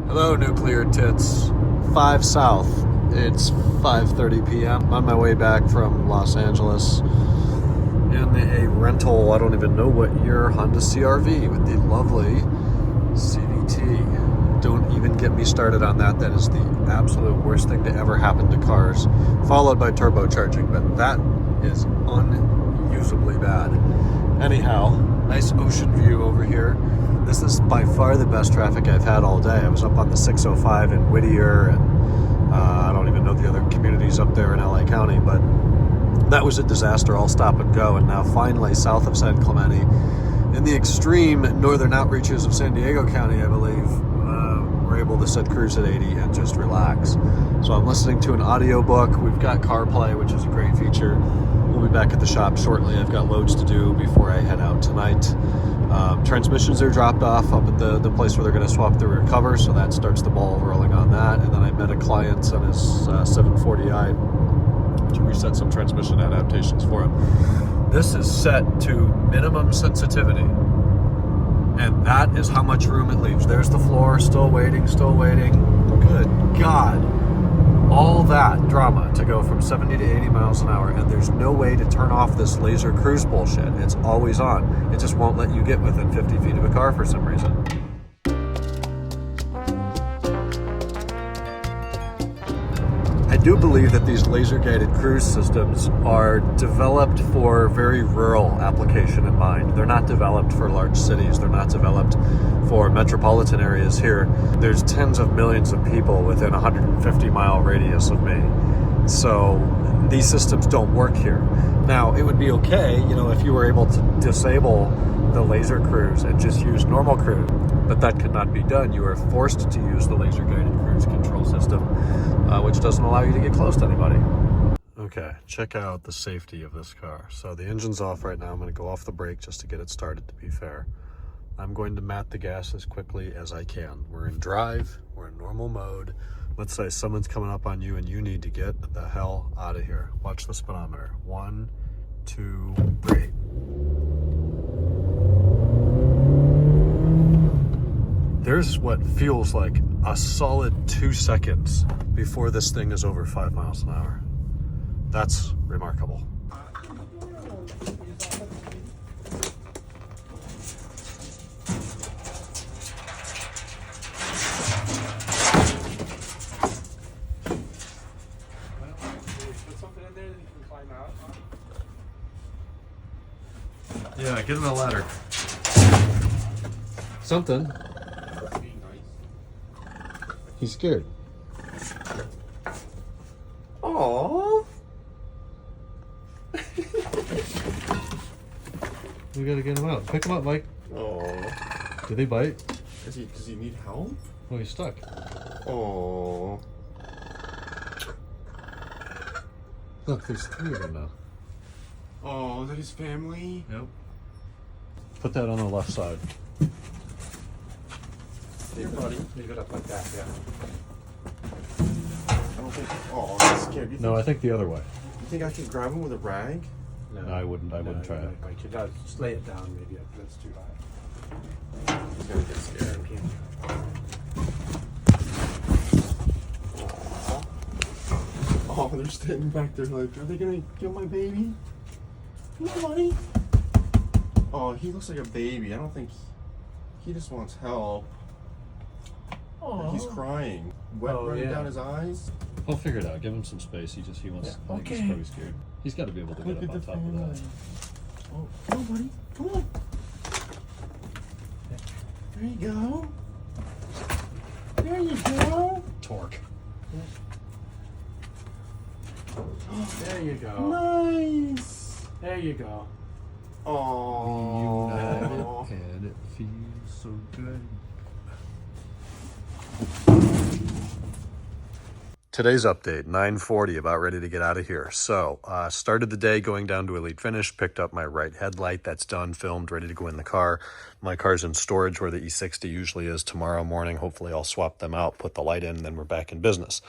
Hello, nuclear tits. 5 south. It's 5:30 p.m. I'm on my way back from Los Angeles in a rental, I don't even know what year, Honda CR-V with the lovely CVT. Don't even get me started on that. That is the absolute worst thing to ever happen to cars, followed by turbocharging, but that is unusably bad. Anyhow, nice ocean view over here. This is by far the best traffic I've had all day. I was up on the 605 in Whittier, and I don't even know the other communities up there in LA County, but that was a disaster, all stop and go. And now finally south of San Clemente, in the extreme northern outreaches of San Diego County, I believe, we're able to set cruise at 80 and just relax. So I'm listening to an audiobook. We've got CarPlay, which is a great feature. We'll be back at the shop shortly. I've got loads to do before I head out tonight. Transmissions are dropped off up at the place where they're going to swap the rear cover, so that starts the ball rolling on that. And then I met a client on his 740i to reset some transmission adaptations for him. This is set to minimum sensitivity, and that is how much room it leaves. There's the floor, still waiting, still waiting. Good God. All that drama to go from 70 to 80 miles an hour, and there's no way to turn off this laser cruise bullshit. It's always on. It just won't let you get within 50 feet of a car for some reason. I do believe that these laser-guided cruise systems are developed for very rural application in mind. They're not developed for large cities. They're not developed for metropolitan areas here. There's tens of millions of people within a 150-mile radius of me. So these systems don't work here. Now, it would be okay, if you were able to disable the laser cruise and just use normal cruise, but that could not be done. You are forced to use the laser-guided cruise control system, which doesn't allow you to get close to anybody. Okay, check out the safety of this car. So the engine's off right now. I'm going to go off the brake just to get it started, to be fair. I'm going to mat the gas as quickly as I can. We're in drive, we're in normal mode. Let's say someone's coming up on you and you need to get the hell out of here. Watch the speedometer. 1, 2, 3. There's what feels like a solid 2 seconds before this thing is over 5 miles an hour. That's remarkable. Yeah, get him a ladder. Something. He's scared. Aww. We gotta get him out. Pick him up, Mike. Aww. Did they bite? Does he need help? Oh, he's stuck. Aww. Look, there's 3 of them now. Oh, is that his family? Yep. Put that on the left side. Here, buddy. Leave it up like that, yeah. I don't think. Oh, I'm scared. No, I think the other way. You think I could grab him with a rag? No, I wouldn't. I wouldn't try it. You gotta just lay it down, maybe that's too high. He's gonna get scared. Oh, they're standing back there like, are they gonna kill my baby? Come on, buddy. Oh, he looks like a baby. I don't think he just wants help. Oh, He's crying. Wet running down his eyes. I'll figure it out. Give him some space. He wants. Yeah. I think he's Okay. probably scared. He's got to be able to get up on top of that. Oh, come on, buddy. Come on. There you go. There you go. Torque. there you go. Nice. There you go. Oh. And it feels so good. Today's update, 9:40, about ready to get out of here. So, started the day going down to Elite Finish, picked up my right headlight. That's done, filmed, ready to go in the car. My car's in storage where the E60 usually is tomorrow morning. Hopefully I'll swap them out, put the light in, and then we're back in business.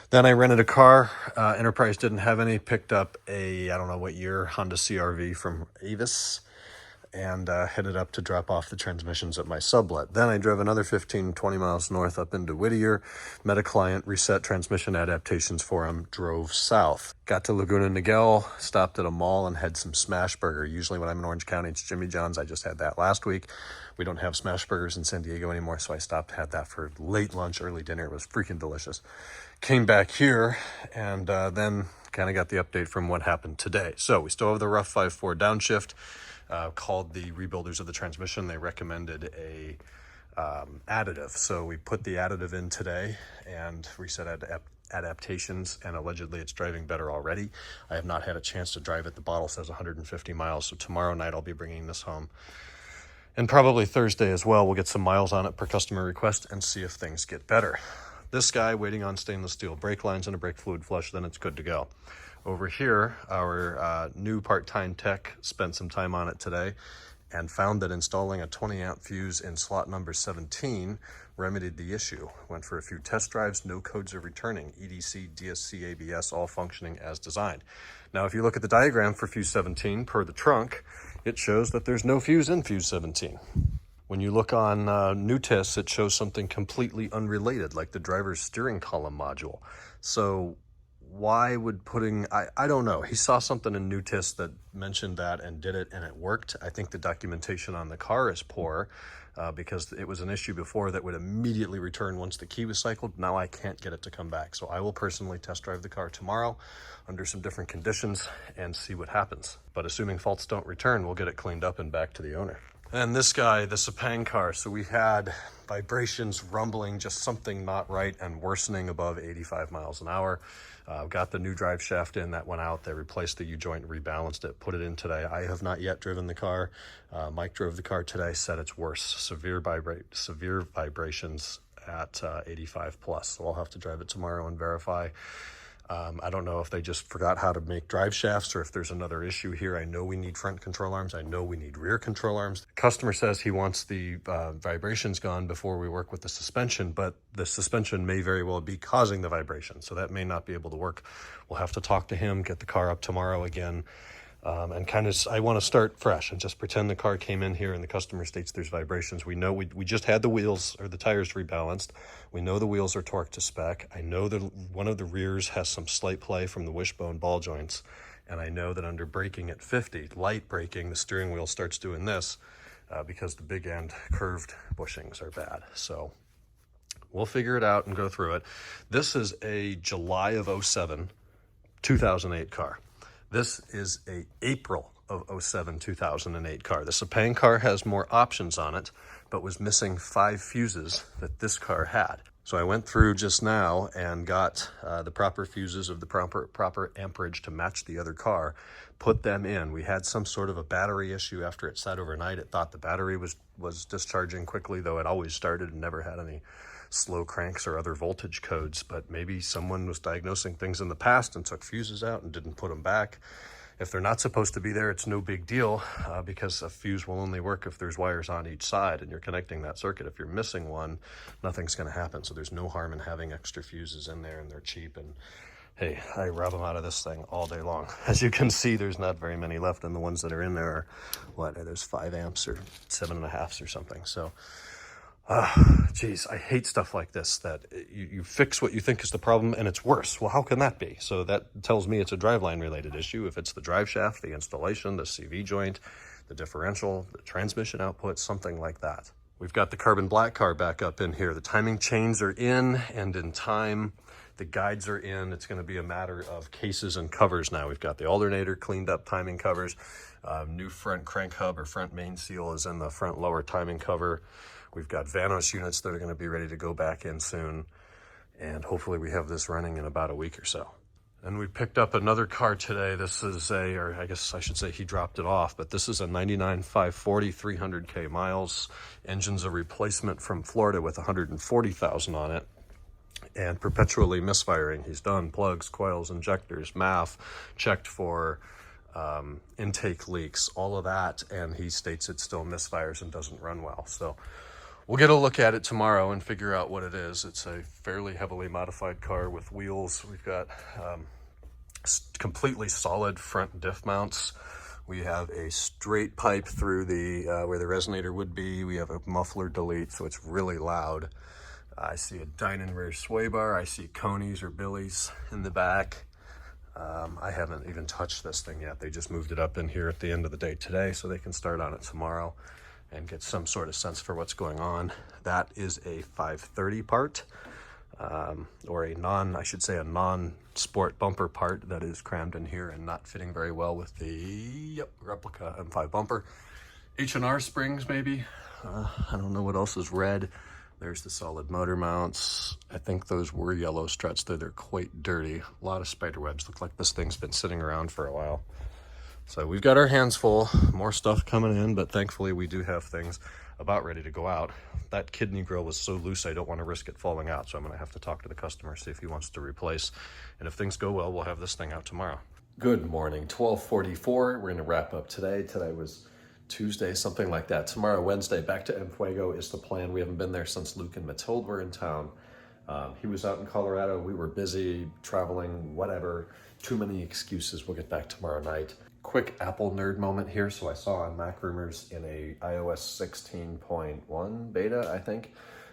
Then I rented a car. Enterprise didn't have any. Picked up a, I don't know what year, Honda CR-V from Avis. and headed up to drop off the transmissions at my sublet. Then I drove another 15, 20 miles north up into Whittier, met a client, reset transmission adaptations for him, drove south. Got to Laguna Niguel, stopped at a mall and had some smash burger. Usually when I'm in Orange County, it's Jimmy John's. I just had that last week. We don't have smash burgers in San Diego anymore, so I stopped, had that for late lunch, early dinner. It was freaking delicious. Came back here and then kind of got the update from what happened today. So we still have the rough 5.4 downshift. Called the rebuilders of the transmission. They recommended a additive. So we put the additive in today and reset adaptations, and allegedly it's driving better already. I have not had a chance to drive it. The bottle says 150 miles. So tomorrow night I'll be bringing this home. And probably Thursday as well, we'll get some miles on it per customer request and see if things get better. This guy waiting on stainless steel brake lines and a brake fluid flush, then it's good to go. Over here, our new part-time tech spent some time on it today and found that installing a 20 amp fuse in slot number 17 remedied the issue. Went for a few test drives, no codes are returning. EDC, DSC, ABS, all functioning as designed. Now, if you look at the diagram for fuse 17 per the trunk, it shows that there's no fuse in fuse 17. When you look on new tests, it shows something completely unrelated, like the driver's steering column module. So why would putting, I don't know. He saw something in new tests that mentioned that and did it and it worked. I think the documentation on the car is poor because it was an issue before that would immediately return once the key was cycled. Now I can't get it to come back. So I will personally test drive the car tomorrow under some different conditions and see what happens. But assuming faults don't return, we'll get it cleaned up and back to the owner. And this guy, the Sepang car, so we had vibrations, rumbling, just something not right and worsening above 85 miles an hour. Got the new drive shaft in, that went out. They replaced the U-joint, rebalanced it, put it in today. I have not yet driven the car. Mike drove the car today, said it's worse. Severe vibrations at 85 plus. So I'll have to drive it tomorrow and verify. I don't know if they just forgot how to make drive shafts or if there's another issue here. I know we need front control arms. I know we need rear control arms. The customer says he wants the vibrations gone before we work with the suspension, but the suspension may very well be causing the vibration. So that may not be able to work. We'll have to talk to him, get the car up tomorrow again. And kind of, I want to start fresh and just pretend the car came in here and the customer states there's vibrations. We know we just had the wheels or the tires rebalanced. We know the wheels are torqued to spec. I know that one of the rears has some slight play from the wishbone ball joints. And I know that under braking at 50, light braking, the steering wheel starts doing this because the big end curved bushings are bad. So we'll figure it out and go through it. This is a July of 07, 2008 car. This is a April of 07, 2008 car. The Sepang car has more options on it, but was missing 5 fuses that this car had. So I went through just now and got the proper fuses of the proper amperage to match the other car, put them in. We had some sort of a battery issue after it sat overnight. It thought the battery was discharging quickly, though it always started and never had any slow cranks or other voltage codes, but maybe someone was diagnosing things in the past and took fuses out and didn't put them back. If they're not supposed to be there, it's no big deal because a fuse will only work if there's wires on each side and you're connecting that circuit. If you're missing one, nothing's going to happen. So there's no harm in having extra fuses in there, and they're cheap. And hey, I rub them out of this thing all day long. As you can see, there's not very many left, and the ones that are in there are, there's 5 amps or 7.5 or something. So geez, I hate stuff like this, that you fix what you think is the problem and it's worse. Well, how can that be? So that tells me it's a driveline related issue. If it's the drive shaft, the installation, the CV joint, the differential, the transmission output, something like that. We've got the carbon black car back up in here. The timing chains are in and in time. The guides are in. It's going to be a matter of cases and covers now. We've got the alternator cleaned up, timing covers. New front crank hub or front main seal is in the front lower timing cover. We've got Vanos units that are going to be ready to go back in soon. And hopefully we have this running in about a week or so. And we picked up another car today. This is or I guess I should say he dropped it off, but this is a 99 540, 300K miles. Engine's a replacement from Florida with 140,000 on it. And perpetually misfiring. He's done plugs, coils, injectors, MAF, checked for intake leaks, all of that. And he states it still misfires and doesn't run well. So we'll get a look at it tomorrow and figure out what it is. It's a fairly heavily modified car with wheels. We've got completely solid front diff mounts We have a straight pipe through the where the resonator would be. We have a muffler delete, so it's really loud. I see a Dynan rear sway bar. I see Conies or Billies in the back. I haven't even touched this thing yet. They just moved it up in here at the end of the day today, so they can start on it tomorrow and get some sort of sense for what's going on. That is a 530 part, or a non-sport bumper part that is crammed in here and not fitting very well with the replica M5 bumper. H&R springs, maybe. I don't know what else is red. There's the solid motor mounts. I think those were yellow struts, though they're quite dirty. A lot of spider webs. Look like this thing's been sitting around for a while. So we've got our hands full, more stuff coming in, but thankfully we do have things about ready to go out. That kidney grill was so loose I don't want to risk it falling out, so I'm going to have to talk to the customer, see if he wants to replace. And if things go well, we'll have this thing out tomorrow. Good morning, 12:44. We're going to wrap up today. Today was Tuesday, something like that. Tomorrow, Wednesday, back to Enfuego is the plan. We haven't been there since Luke and Matilde were in town. He was out in Colorado. We were busy, traveling, whatever. Too many excuses. We'll get back tomorrow night. Quick Apple nerd moment here. So I saw on Mac Rumors in a iOS 16.1 beta, I think,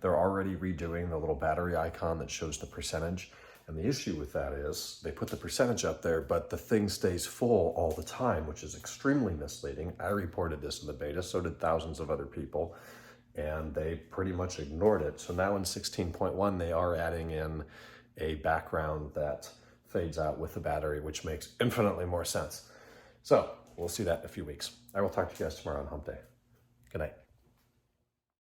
they're already redoing the little battery icon that shows the percentage. And the issue with that is they put the percentage up there, but the thing stays full all the time, which is extremely misleading. I reported this in the beta, so did thousands of other people, and they pretty much ignored it. So now in 16.1, they are adding in a background that fades out with the battery, which makes infinitely more sense. So we'll see that in a few weeks. I will talk to you guys tomorrow on Hump Day. Good night.